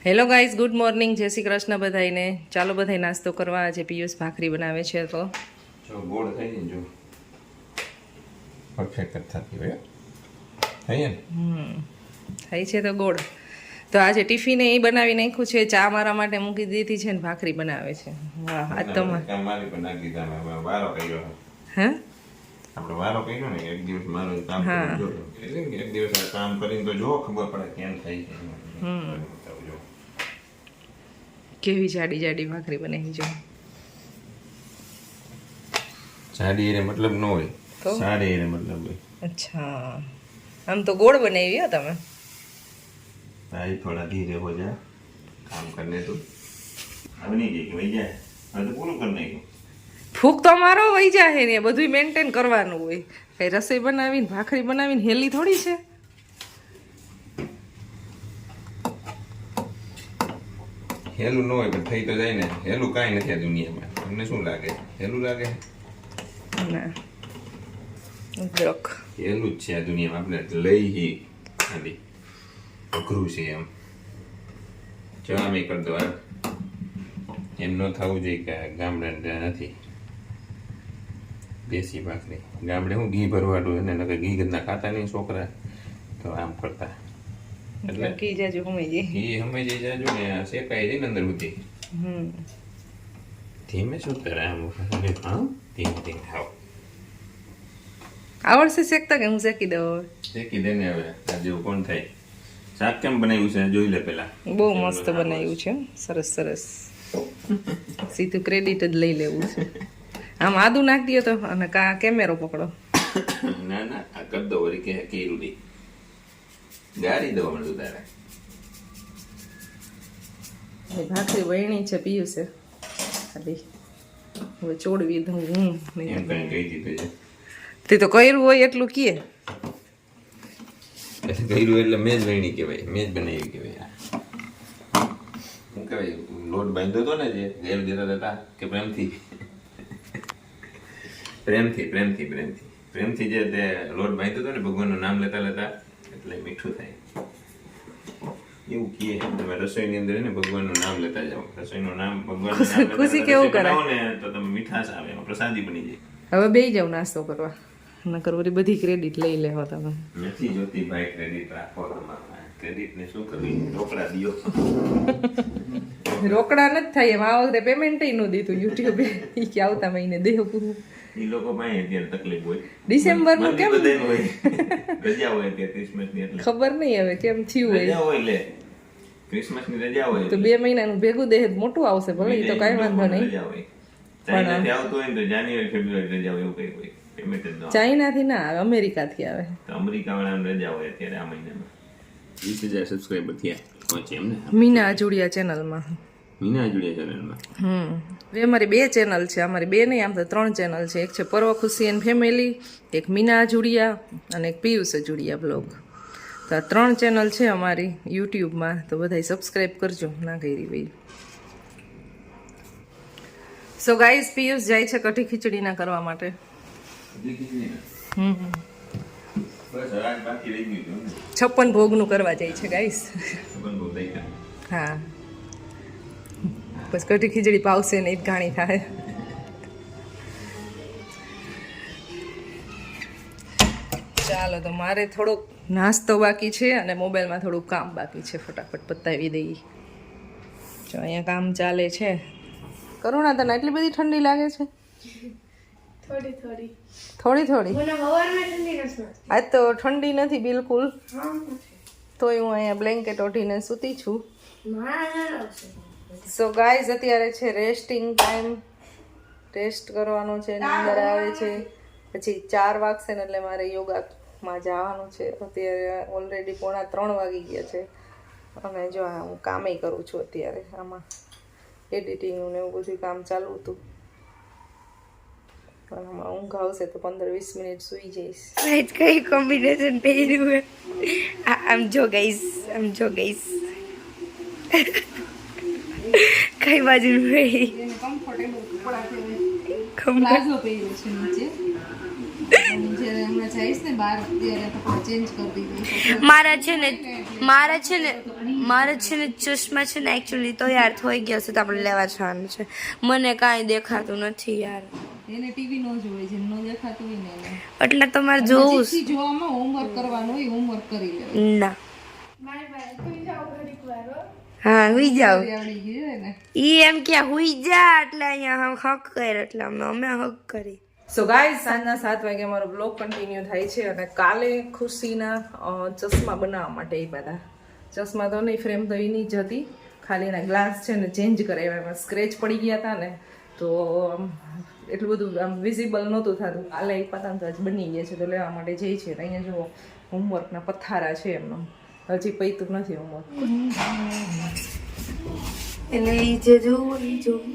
Hello guys, good morning, જય શ્રી કૃષ્ણ બધાઈને. ચાલો બધાય નાસ્તો કરવા. આજે પિયુષ ભાખરી બનાવે છે. તો જો ગોળ થઈ ને, જો પરફેક્ટ થતી હોય થઈ ને થઈ છે તો ગોળ. તો આજે ટિફિન એ બનાવી નાખ્યું છે. ચા મારા માટે મૂકી દીધી છે ને ભાખરી બનાવે છે. વાહ, આજ તો મારી પણ નાખી દીધા મેં વારો કર્યો. હે આપણે વારો કર્યો ને, એક દિવસ મારો કામ કર્યું જો એક દિવસ આ કામ કરીને તો જો ખબર પડે કેમ થઈ છે. કેવી જાડી જાડી ભાખરી બનાવી જો. જાડી એને મતલબ ન હોય, સારી એને મતલબ હોય. અચ્છા, આમ તો ગોળ બનાવી હો તમે. भाई थोड़ा धीरे हो जा, काम करने तो अब नहीं कि वही जाए, अब तो पूरा करने को ફૂક તો મારો વહી જાય ને, બધું મેન્ટેન કરવાનું હોય. કઈ રસોઈ બનાવીને ભાખરી બનાવીને હેલી થોડી છે. હેલું ન હોય પણ થઈ તો જાય ને. હેલું કાંઈ નથી આ દુનિયામાં. તમને શું લાગે? હેલું લાગે? ના, દ્રક હેલું જ છે આ દુનિયામાં. આપણે લઈ ખાલી અઘરું છે એમ. ચવામી કરી દો એમ ન થવું જોઈએ કે ગામડે નથી દેશી ભાખરી. ગામડે હું ઘી ભરવાડું એને નકર ઘી ગંદા ખાતા નહીં છોકરા, તો આમ કરતા. એટલે ઘી જાજુ હમાઈ જાય. ઘી હમાઈ જાય જાજુ ને શેકાઈ જાય ને અંદર સુધી. ધીમે શું કરે આમ? હા, ધીમે ધીમે ખાવ. આવડશે શેકતા કે હું શેકી દઉં? શેકી દે ને. હવે આ જેવું કોણ થાય. શાક કેમ બનાવ્યું છે જોઈ લે પેલા. બહુ મસ્ત બનાવ્યું છે, સરસ સરસ. સીધું ક્રેડિટ જ લઈ લેવું છે. આમ આદુ નાખી દો તો, અને કા કેમેરો પકડો. ના ના, આ કર દો વળી કે કેરું નહીં. ગાડી દો મને તારે. ભાખરી વહેણી છે પીયું છે ખાલી. હવે ચોડવી દઉં હું. એમ કઈ કહી દીધું છે. તે તો કર્યું હોય એટલું કીએ. કર્યું એટલે મેં જ વહેણી કહેવાય, મેં જ બનાવી કહેવાય. શું કહેવાય? લોટ બાંધ્યો હતો ને જે ઘેર દેતા હતા કે પ્રેમથી પ્રેમથી પ્રેમથી પ્રેમથી પ્રેમથી જે તે લોટ બાંધ્યો હતો ને ભગવાનનું નામ લેતા લેતા, એટલે મીઠું થાય. એવું કહે તમે રસોઈની અંદર ને ભગવાનનું નામ લેતા જાઓ. રસોઈનું નામ ભગવાનનું નામ ખુશી કેવું કરે ને તો તમે મીઠાશ આવે, એમાં પ્રસાદી બની જાય. હવે બેહી જાવ નાસ્તો કરવા. નકર ઓલી બધી ક્રેડિટ લઈ લેવો તમે. નથી જોતી ભાઈ ક્રેડિટ રાખો તમારા. ક્રેડિટ ને શું કરવી? રોકડા દિયો. રોકડા નથી થાય એમ. આ વખતે પેમેન્ટ ય ન દીધું યુટ્યુબે કે આવતા મહિને દેવ પૂરું. એ લોકો પાસે અત્યારે તકલીફ હોય. ડિસેમ્બરનું કેમ બધાને હોય રજા હોય અત્યારે ક્રિસમસની, એટલે ખબર નહીં હવે કેમ થયું હોય. રજા હોય લે ક્રિસમસની રજા હોય તો 2 મહિનાનું ભેગું દેહ મોટું આવશે ભલે, એ તો કાંઈ વાંધો નહીં. રજા હોય. ચાઇનાથી આવતું હોય ને તો જાન્યુઆરી ફેબ્રુઆરી રજા હોય, એવું કઈ હોય. પેમેન્ટ જ ન આવે. ચાઇનાથી ના આવે, અમેરિકાથી આવે. તો અમેરિકા વાળાને રજા હોય અત્યારે આ મહિનામાં. 20,000 સબસ્ક્રાઇબર થયા પહોંચે એમને મીના અજુડિયા ચેનલમાં. મીના જોડ્યા ચેનલમાં. એ અમારી 2 ચેનલ છે. અમારી 2 નહીં, આમ તો 3 ચેનલ છે. એક છે પર્વ ખુશી એન્ડ ફેમિલી, એક મીના અજુડિયા અને એક પિયુષ અજુડિયા બ્લોગ. તો આ 3 ચેનલ છે અમારી યુટ્યુબમાં. તો બધાય સબસ્ક્રાઈબ કરજો ના કરી ભાઈ. સો ગાઈઝ, પિયુષ જાય છે કઢી ખીચડીના કરવા માટે. બસ આજ બાકી રહી ગયું ને. 56 ભોગનું કરવા જાય છે ગાઈઝ. હા, બસ કઢી ખીચડી પાવશે ને એ જ ઘાણી થાય. ચાલો, તો મારે થોડોક નાસ્તો બાકી છે અને મોબાઈલમાં થોડુંક કામ બાકી છે. ફટાફટ પતાવી દઈએ. જો અહીંયા કામ ચાલે છે. કરુણા, તને એટલી બધી ઠંડી લાગે છે? થોડી થોડી થોડી થોડી. મને હવારમાં ઠંડી નથી. આજ તો ઠંડી નથી બિલકુલ. તોય હું અહીંયા બ્લેન્કેટ ઓઢીને સૂતી છું. સો ગાઈઝ, અત્યારે છે રેસ્ટિંગ ટાઈમ. રેસ્ટ કરવાનો છે, નીંદર આવે છે. પછી 4 વાગશે ને એટલે મારે યોગામાં જવાનું છે. અત્યારે ઓલરેડી 2:45 વાગી ગયા છે. અને જો હું કામે કરું છું અત્યારે. આમાં એડિટિંગનું ને એવું બધું કામ ચાલુ હતું. પણ આમાં ઊંઘ આવશે તો 15-20 મિનિટ સૂઈ જઈશ. રાઈટ, કઈ કોમ્બિનેશન પહેર્યું હે? આમ જો ગાઈસ, આમ જો ગાઈસ. કઈ બાજુ રહી? કમ્ફર્ટેબલ કપડા પ્લાઝો પહેર્યો છે નીચે. જ્યારે હમણાં જઈશ ને બહાર ત્યારે કપડા ચેન્જ કરી દઈશ. મારા છે ને મારે છે ને ચશ્મા છે ને એકચ્યુઅલી તો યાર થઈ ગયા છે તો આપણે લેવા જવાનું છે. મને કાંઈ દેખાતું નથી યાર. એને ટીવી નો જોવે છે, નો દેખાતું હોય ને એને. એટલે તમારે જોવું નજીકથી જોવામાં હોમવર્ક કરવાનું હોય, હોમવર્ક કરી લેવું. ના. હા હુઈ જાઓ. આવડી ગયું હોય ને. ઈ એમ કે હુઈ જા એટલે અહીંયા હક કર એટલે અમે હક કરી. સો ગાઈઝ, સાંજના 7 વાગે અમારો બ્લોગ કન્ટિન્યુ થાય છે અને કાલે ખુશીના ચશ્મા બનાવવા માટે એ બધા ચશ્મા તો નહીં, ફ્રેમ તો એની જ હતી, ખાલી એના ગ્લાસ છે ને ચેન્જ કરાવ્યા, એમાં સ્ક્રેચ પડી ગયા હતા ને તો એટલું બધું આમ વિઝિબલ નહોતું થતું. કાલે એ પતંગ જ બની ગયા છે તો લેવા માટે જઈ છે. અહીંયા જો હોમવર્કના પથ્થારા છે એમનો, હજી પૈતું નથી હોમવર્ક. એટલે ઈ જે જોવું ઈ જોવું.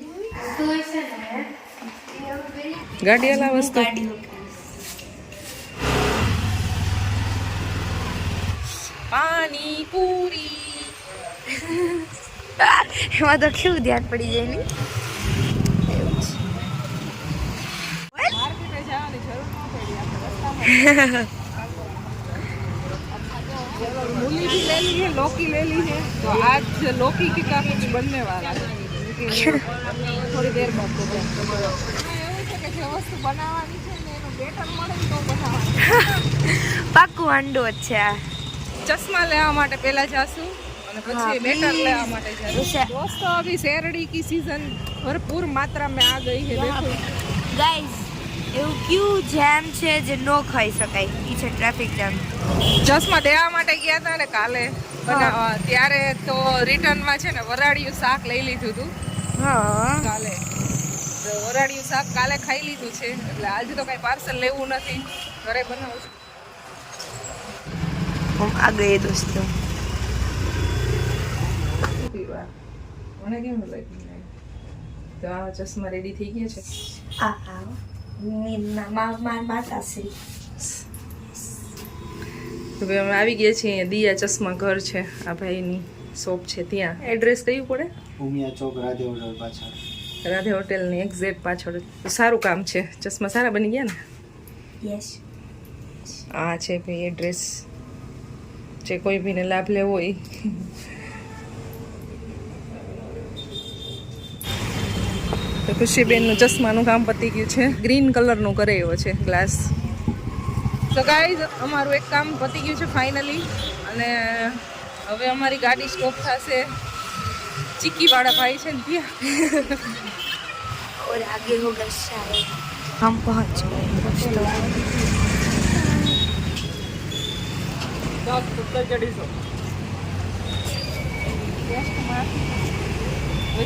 ગાડી અલા વસ્તુ પાણી પૂરી એમાં તો કેવું ધ્યાન પડી જાય ને. માર્કેટે જવાની જરૂર ન પડી, આપણે રસ્તામાં મૂલી भी ले ली है, लौकी ले ली है, तो आज लौकी की का कुछ बनने वाला है. થોડી દેર બાદ તો એવું છે કે જે વસ્તુ બનાવવાની છે ને એનું બેટર મળે તો બનાવવાનું. પાકું અંડો જ છે આ. ચશ્મા લેવા માટે પહેલા જાશું અને પછી બેટર લેવા માટે જાશું. दोस्तों अभी शेरडी की सीजन भरपूर मात्रा में आ गई है. देखो ગાઈઝ, એવું કયું જેમ છે જે નો ખાઈ શકાય, ઈ છે ટ્રાફિક જામ. ચશ્મા દેવા માટે ગયા હતા ને કાલે બનાવવા, ત્યારે તો રિટર્નમાં છે ને વરાળિયું શાક લઈ લીધું હતું હા કાલે. તો વરાળિયું શાક કાલે ખાઈ લીધું છે એટલે આજે તો કઈ પાર્સલ લેવું નથી, ઘરે બનાવું છું. હું આ ગઈ દોસ્તો. મને કેમ લાગ્યું તો આ ચશ્મા રેડી થઈ ગયા છે. માતાશ્રી તો ભાઈ અમે આવી ગયા છીએ, દિયા ચશ્મા ઘર છે, આ ભાઈની શોપ છે ત્યાં. એડ્રેસ કયું પડે? ઉમિયા ચોક રાધે હોટલ પાછળ. રાધે હોટેલની એક્ઝેક્ટ પાછળ. સારું કામ છે, ચશ્મા સારા બની ગયા ને. યસ. આ છે ભાઈ એડ્રેસ, જે કોઈ ભીને લાભ લેવો હોય. તો ખુશીબેનનું ચશ્માનું કામ પતી ગયું છે, ગ્રીન કલરનું કરે એવો છે ગ્લાસ. તો ગાઈઝ, અમારું એક કામ પતી ગયું છે ફાઇનલી, અને હવે અમારી ગાડી સ્ટોપ થશે ચીકીવાળા ભાઈ છે ને ત્યાં. और आगे होगा शायद हम पहुंच गए दोस्तों.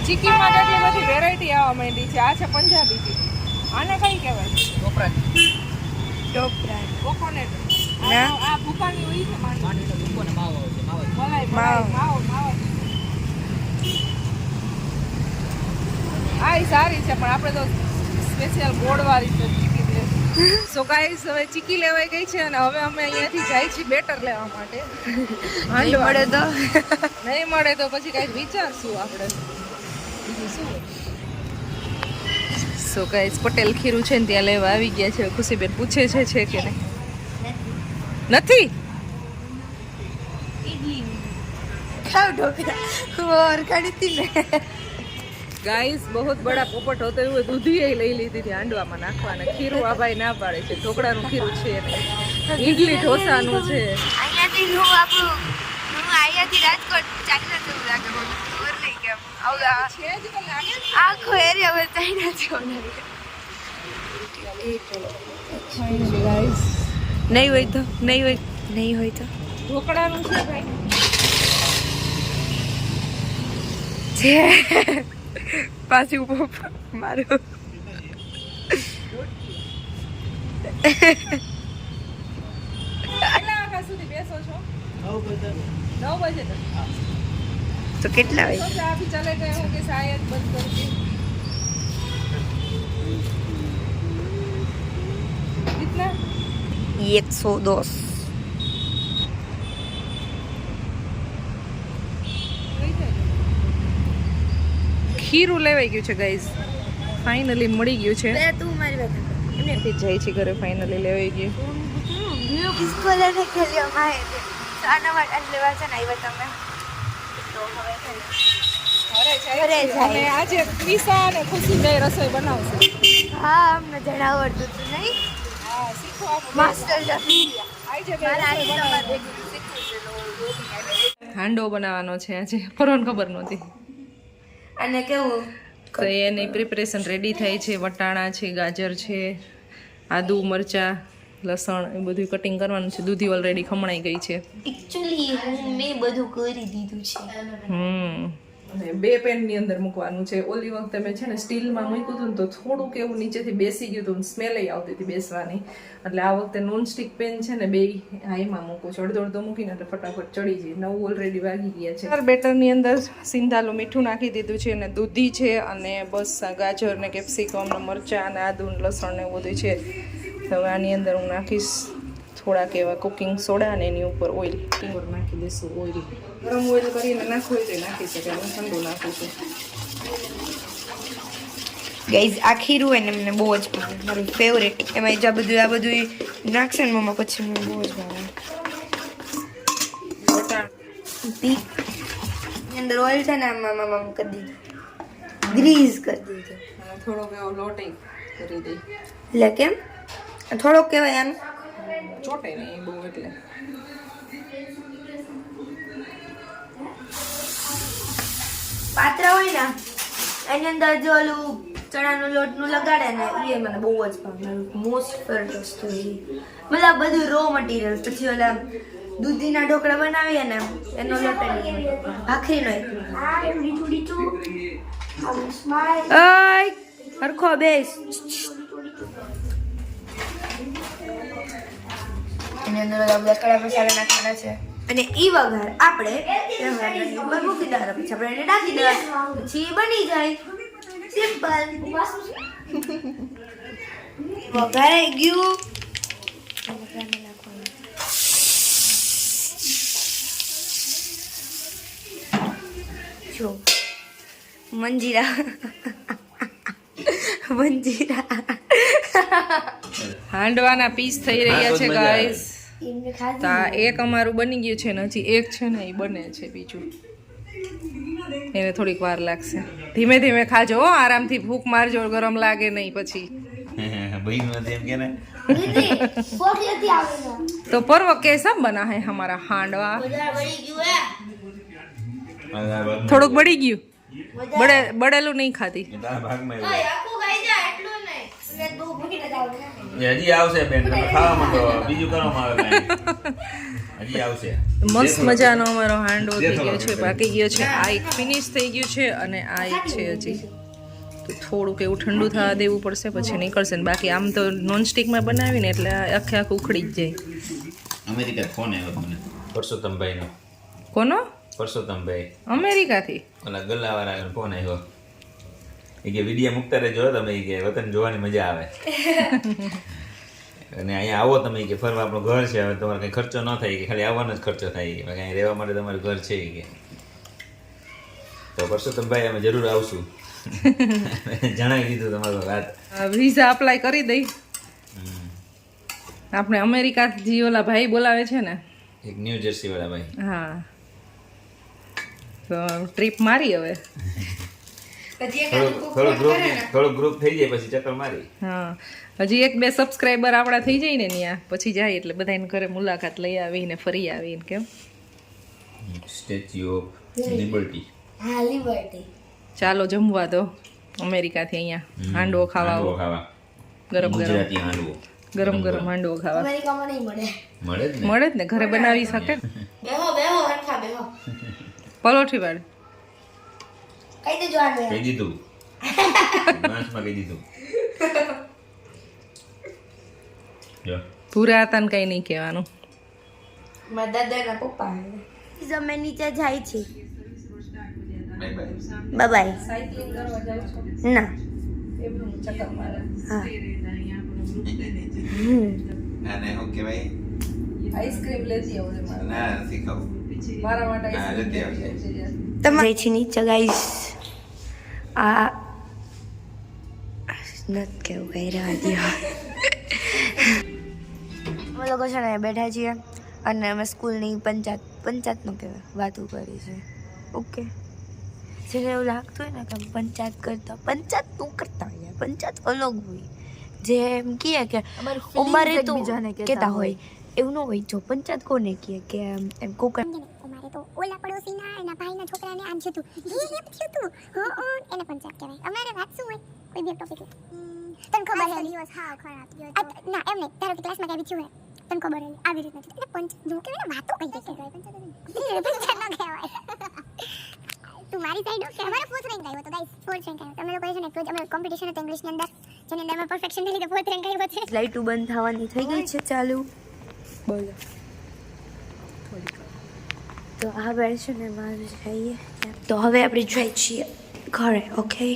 ચીકીમાં એટલી બધી વેરાયટી આવવા માંડી છે. આ છે પંજાબી ચીકી, આને કઈ કહેવાય? टोपरा કોકોનટ. ના. આ ભૂકાની હોય છે માંડવી. મલાઈ માવો. માવો. હા એ સારી છે, પણ આપણે તો સ્પેશિયલ ગોળવાળી છે ચીકી લે. સો ગાઈસ, હવે ચીકી લેવાઈ ગઈ છે અને હવે અમે અહીંયાથી જાય છીએ બેટર લેવા માટે. नहीं पड़े तो નહીં મળે તો પછી કઈક વિચારશું આપણે બીજું શું. સો ગાઈસ, પટેલ ખીરું છે ને ત્યાં લેવા આવી ગયા છે. ખુશીબેન પૂછે છે કે નહીં? નથી. खाओ ढोकला और खड़ी थी मैं. ગાઈસ, बहुत बड़ा પોપટ હોતો હોય દૂધી લઈ લીધી હતી હાંડવામાં નાખવાના. ખીરું આ ભાઈ ના પાડે છે, ઢોકળાનું ખીરું છે નહીં, ઈડલી ઢોસાનું છે. અહીંયાથી હું અહીંયાથી રાજકોટ ચાઇના જેવું લાગે મને ખબર નહીં કેમ આવડા છે જ તો લાગે ને. આખો એરિયા હવે ચાઇના જેવું લાગે. ગાઈસ, નહીં હોય તો ઢોકળાનું છે ભાઈ. છે પાછી ઉભો મારું કેટલા વાગ્યા સુધી બેસો છો? 9 बजे तक. તો કેટલા હોય? तो अभी चले गए होंगे शायद बंद करके. कितना? 110. ખીરું લેવાઈ ગયું છે ગાઈઝ, ફાઇનલી મળી ગયું છે. તું મારી વાત એમનેથી જાય છે ઘરે, ફાઇનલી લેવાઈ ગયું. કિસકો લેને કે લિયે આए थे. આના માટે લેવા છે ને આવ્યા તમે. ઘરે અને જાય. આજે ક્રિશા અને ખુશી બે રસોઈ બનાવશે. હા અમને જણા આવડતું હતું નહીં. હા, શીખવા માસ્ટર શેફ આજે બે મારા રસોઈ આજે બનાવશે. હાંડો બનાવવાનો છે આજે, પરોને ખબર નહોતી. અને કેવું તો એની પ્રિપરેશન રેડી થાય છે. વટાણા છે, ગાજર છે, આદુ મરચાં લસણ એ બધું કટિંગ કરવાનું છે. દૂધી ઓલરેડી ખમણાઈ ગઈ છે. એકચ્યુઅલી મેં બધું કરી દીધું છે. અને બે પેનની અંદર મૂકવાનું છે. ઓલી વખતે મેં છે ને સ્ટીલમાં મૂક્યું હતું ને તો થોડુંક એવું નીચેથી બેસી ગયું હતું, સ્મેલ આવતી હતી બેસવાની. એટલે આ વખતે નોનસ્ટિક પેન છે ને બે હાઈમાં મૂકું છું. અડધો અડધો મૂકીને એટલે ફટાફટ ચડી જાય. 9 ઓલરેડી વાગી ગયા છે. બેટરની અંદર સિંધાલું મીઠું નાખી દીધું છે અને દૂધી છે અને બસ ગાજર ને કેપ્સિકમ ને મરચાં અને આદુ ને લસણ ને એવું બધું છે. હવે આની અંદર હું નાખીશ થોડાક એવા કુકિંગ સોડા અને એની ઉપર ઓઇલ નાખી દઈશું. ઓઇલ ગરમ ઓઇલ કરીને નાખવું હોય તો નાખી શકે. હું ઠંડુ નાખું છું. ગાઈઝ આ ખીરું હોય ને મને બહુ જ ભાવે, મારું ફેવરેટ. એમાં આ બધું નાખશે ને મમ્મા પછી મને બહુ જ ભાવે. એની અંદર ઓઇલ છે ને આમાં મમ્મા કરી દીધું, ગ્રીઝ કરી દીધું. અને થોડોક એવો લોટ કરી દઈ. એટલે કેમ થોડોક કહેવાય આનું ચોટે નહીં બહુ એટલે. પાત્ર હોય ને એની અંદર જો ઓલું ચણાનું લોટનું લગાડે ને એ મને બહુ જ ભાવે. મોસ્ટ ફેવરેટ વસ્તુ એ મતલબ બધું રો મટીરિયલ. પછી ઓલા દૂધીના ઢોકળા બનાવીએ ને એનો લોટ ભાખરીનો હરખો બેસ. એની અંદર બધા કડા મસાલા નાખવાના છે અને ઈ વઘાર આપણે ઉપર મૂકી દેવાના. પછી આપણે એને ઢાંકી દેવાના. પછી બની જાય સિમ્પલ. વઘારાઈ ગયું. જો મંજીરા હાંડવાના પીસ થઈ રહ્યા છે ગાઈસ. તો આ એક અમારું બની ગયું છે ને હજી એક છે ને એ બને છે બીજું. એને થોડીક વાર લાગશે. ધીમે ધીમે ખાજો હો, આરામથી ભૂખ મારજો, ગરમ લાગે નહીં પછી. तो पर्व कैसा बना है हमारा हांडवा? થોડુંક બળી ગયું. બળેલું નહીં ખાતી. હજી આવશે બેન, તમે ખાવા માંડો, બીજું કરવામાં આવે હજી આવશે. મસ્ત મજાનો અમારો હાંડવો થઈ ગયો છે, પાકી ગયો છે. આ એક ફિનિશ થઈ ગયું છે અને આ એક છે હજી. તો થોડુંક એવું ઠંડુ થવા દેવું પડશે પછી નીકળશે ને. બાકી આમ તો નોનસ્ટિકમાં બનાવીને એટલે આખે આખું ઉખડી જ જાય. અમેરિકા ફોન આવ્યો મને પરસોત્તમભાઈનો. કોનો? પરસોત્તમભાઈ અમેરિકાથી. ઓલા ગલ્લાવાળાનો ફોન આવ્યો. એ કે વિડીયો મૂકતા રહેજો તમે, કે વતન જોવાની મજા આવે. અને અહીંયા આવો તમે કે ફરવા, આપણું ઘર છે, હવે તમારે કંઈ ખર્ચો ન થાય, કે ખાલી આવવાનો જ ખર્ચો થાય, કે અહીં રહેવા માટે તમારું ઘર છે કે. તો પરસોત્તમભાઈ અમે જરૂર આવશું. જણાવી દીધું તમારું વાત. વિઝા અપ્લાય કરી દઈ. આપણે અમેરિકાથી ઓલા ભાઈ બોલાવે છે ને, એક ન્યૂ જર્સી વાળા ભાઈ. હા, તો ટ્રીપ મારી હવે. થોડું ગ્રુપ થઈ જાય પછી ચક્કર મારી. હા, હજી 1-2 સબસ્ક્રાઈબર આપણા થઈ જાય ને ત્યાં પછી જાય એટલે બધાને ઘરે મુલાકાત લઈ આવીને ફરી આવીને. કેમ સ્ટેચ્યુ ઓફ લિબર્ટી. હા લિબર્ટી. ચાલો જમવા દો અમેરિકાથી અહીંયા હાંડવો ખાવા. ગરમ ગુજરાતી હાંડવો. ગરમ હાંડવો ખાવા. અમેરિકામાં નહીં મળે. મળે જ ને, ઘરે બનાવી શકે. બેહો હરખા બેહો. પલોઠી વાળ કઈ દેજો આને. કહી દીધું. માસમાં કહી દીધું. પૂરા હતા ને કઈ નહીં કહેવાનું. મારા દાદાના પપ્પા અમે નીચે જાય છે. Bye bye. સાયકલિંગ કરવા જાવ છો? ના. એમનું ચક્કર મારે. હા. અને હું કહેવાય, આઈસ્ક્રીમ લેતી આવજે મારા. ના નથી ખાવું. મારા માટે હા, લેતી આવજે. આઈસ્ક્રીમ. તમારે છે નીચે ગાઈસ. આ નત કેવું કઈ રહ્યા દિયા. અમે લોકો છે ને બેઠા છીએ અને અમે સ્કૂલની પંચાયતનું કહેવાય વાતું કરી છે. ઓકે જેને એવું લાગતું હોય ને કે આમ પંચાયત તું કરતા હોય યાર, પંચાયત અલગ હોય. જે એમ કહે કે અમારે તો કહેતા હોય એવું ન હોય. જો પંચાયત કોને કહે કે એમ કોક અમારે તો ઓલા પડોશીના એના ભાઈના છોકરાને આમ થયું હતું એમ થયું હતું એને પંચાયત કહેવાય. અમારે વાત શું હોય કોઈ બે ટોપિક તને ખબર હે દિવસ હા ખરાબ દિવસ ના એમ નહીં ધારો કે ક્લાસમાં કઈ થયું હે તને ખબર હે આવી રીતના થયું એટલે પંચાયત જો કે વાતો કઈ કહેવાય પંચાયત ન કહેવાય. તું મારી સાઈડ ઓકે અમારો ફોર્થ રેન્ક આવ્યો તો ગાઈસ ફોર્થ રેન્ક આવ્યો. તમે લોકો છે ને એક અમે કોમ્પિટિશન હતું ઇંગ્લિશની અંદર જેની અંદર અમે પરફેક્શન થઈ લીધું ફોર્થ રેન્ક આવ્યો છે. લાઈટો બંધ થવાની થઈ ગઈ છે ચાલુ. બોલો તો આ બેડ છે ને મારે જઈએ તો હવે આપણે જઈએ છીએ ઘરે. ઓકે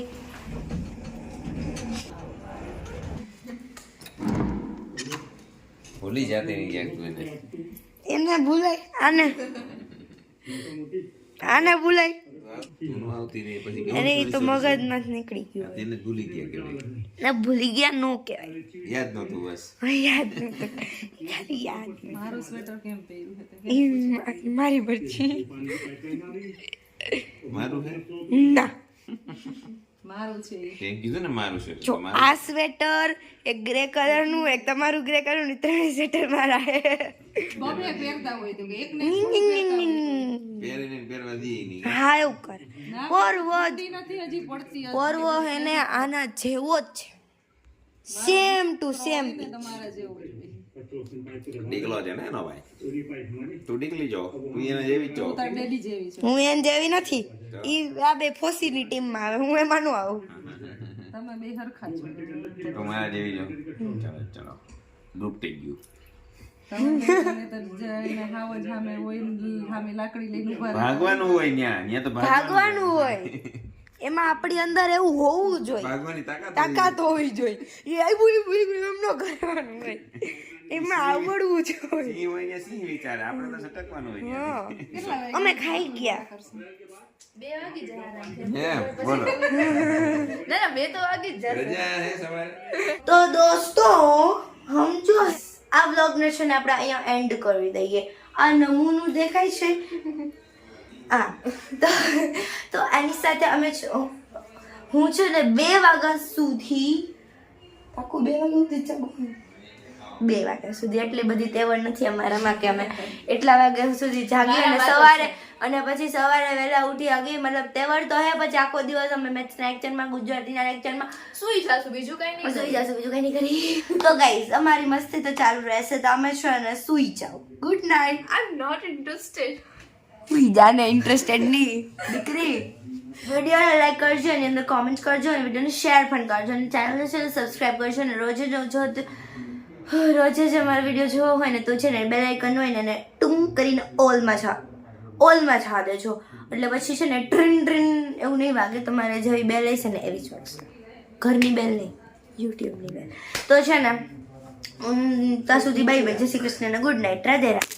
ભૂલી જાતી નહીં ક્યાંક તું એને. એને ભૂલાય આને ભૂલાય તું ન આવતી રહી પછી કેવું અરે એ તો sorry, sorry. મગજમાં જ નીકળી ગયું. તેને જ ભૂલી ગયા કેવાય. ના ભૂલી ગયા નો કહેવાય. યાદ નહોતું બસ. યાદ નહોતું. યાદ મારું સ્વેટર કેમ પહેર્યું છે તે મારી મરજી. મારું હે ના મારું છે ઈ. તે કીધું ને મારું છે જો આ સ્વેટર એક ગ્રે કલરનું એક તમારું ગ્રે કલરનું ત્રણેય સ્વેટર મારા હે. બબે પહેરતા હોય તો કે એક ને પહેરીને પહેરવા દઈએ નહીં. હા એવું કર. પરવો ઠંડી નથી હજી પડતી હજી. પરવો હે ને આના જેવો જ છે. Same to same. તમારા જેવું જ હોય. ડીકલો છે ને એનો ભાઈ. તું ડીકલી જો તું એના જેવી જ છો. તાર ડેડી જેવી છે. હું એન જેવી નથી. ઈ આ બે ફોસીની ટીમમાં આવે હું એમાં નો આવું. તમે બે હરખા છો. તો મારા જેવી જો. ચાલો ચાલો ગ્રુપ થઈ ગયું. તમે તો જઈને હાવ જ સામે હોય ને સામે લાકડી લઈને ઊભા રહો. ભાગવાનું હોય ન્યા તો ભાગવાનું હોય. એમાં આપણી અંદર એવું હોવું જોઈએ. ભાગવાની તાકાત તાકાત હોવી જોઈએ. એ આવું એમ ન કરવાનું હોય. એમાં આવડવું જોઈએ. સિંહ હોય કે સિંહ વિચારે આપણે તો સટકવાનું હોય હા. કેટલા વાગે અમે ખાઈ ગયા. હે બોલો રજા હે સવારે. તો દોસ્તો સમજો આ વ્લોગને છે ને આપણે અહીંયા એન્ડ કરી દઈએ. આ નમૂનું દેખાય છે હા તો આની સાથે અમે હું છે ને 2 વાગ્યા સુધી આખું 2 વાગ્યા સુધી જાગું. 2 વાગ્યા સુધી એટલી બધી તેવડ નથી અમારામાં કે અમે એટલા વાગ્યા સુધી જાગીએ અને સવારે અને પછી સવારે વહેલા ઉઠી આગી મતલબ તેવડ તો હે પછી આખો દિવસ અમે મેથ્સના લેક્ચરમાં ગુજરાતીના લેક્ચરમાં સુઈ જાશું બીજું કઈ નહીં કરી. તો ગાઈઝ અમારી મસ્તી તો ચાલુ રહેશે તો અમે છે ને સુઈ જાઓ. Good night. I am not interested. સુઈ જાને ઇન્ટરેસ્ટેડ નહીં દીકરી. વિડીયોને લાઈક કરજો એની અંદર કોમેન્ટ કરજો અને વિડીયોને શેર પણ કરજો અને ચેનલને છે સબસ્ક્રાઈબ કરજો અને રોજે જ અમારો વિડીયો જોવો હોય ને તો છે ને બેલ આઇકન હોય ને ટુંગ કરીને ઓલમાં છા દેજો એટલે પછી છે ને ટ્રિન એવું નહીં વાગે. તમારે જેવી બેલ હશે ને એવી જ વાગશે. ઘરની બેલ નહીં યુટ્યુબની બેલ. તો છે ને ત્યાં સુધી બાય બાય. જય શ્રી કૃષ્ણ અને ગુડ નાઇટ. રાધે રાધે.